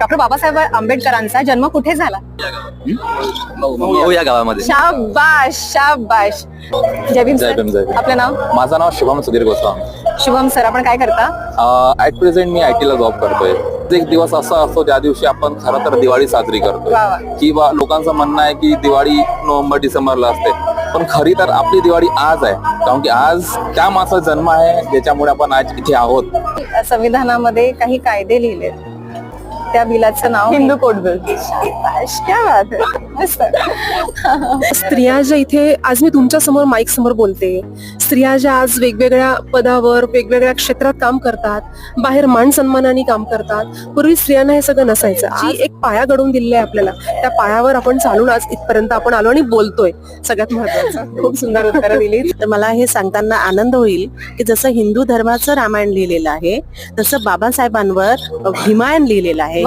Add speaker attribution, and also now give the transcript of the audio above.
Speaker 1: Doctor Babasaheb आंबेडकरांचा जन्म कुठे झाला?
Speaker 2: मऊ या गावामध्ये.
Speaker 1: शाबाश शाबाश. जय भीम
Speaker 2: जय भीम, जय
Speaker 1: सर.
Speaker 2: भीम.
Speaker 1: आपलं नाव?
Speaker 2: माझं नाव शुभम सुधीर गोस्वामी.
Speaker 1: शुभम सर, आपण काय करता?
Speaker 2: ऍट प्रेझेंट मी IT ला जॉब करतोय. एक दिवस असा असतो ज्या दिवशी आपण खरं तर दिवाळी साजरी करतोय.
Speaker 1: वा वा.
Speaker 2: किंवा लोकांचं म्हणणं आहे की दिवाळी नोव्हेंबर डिसेंबरला असते, पण खरी तर आपली दिवाळी आज आहे. कारण की आज त्या माणसाचा जन्म आहे ज्याच्यामुळे आपण आज इथे आहोत.
Speaker 1: संविधानामध्ये काही कायदे लिहिले, त्या बिलाचं नाव हिंदू कोड बिल. शाबाश, क्या बात है. मस्त.
Speaker 3: स्त्रिया ज्या इथे आज मी तुमच्या समोर माईक समोर बोलते, स्त्रिया ज्या आज वेगवेगळ्या पदावर वेगवेगळ्या क्षेत्रात काम करतात, बाहेर मान सन्मानाने काम करतात. पूर्वी स्त्रियांना हे सगळं नसायचं. आज एक पाया घडवून दिलेला आहे आपल्याला, त्या पायावर आपण चालून आज इथपर्यंत आपण आलो आणि बोलतोय. सगळ्यात महत्वाचं.
Speaker 1: खूप सुंदर उत्तरं दिली.
Speaker 4: तर मला हे सांगताना आनंद होईल की जसं हिंदू धर्माचं रामायण लिहिलेलं आहे तसं बाबासाहेबांवर भीमायन लिहिलेलं आहे.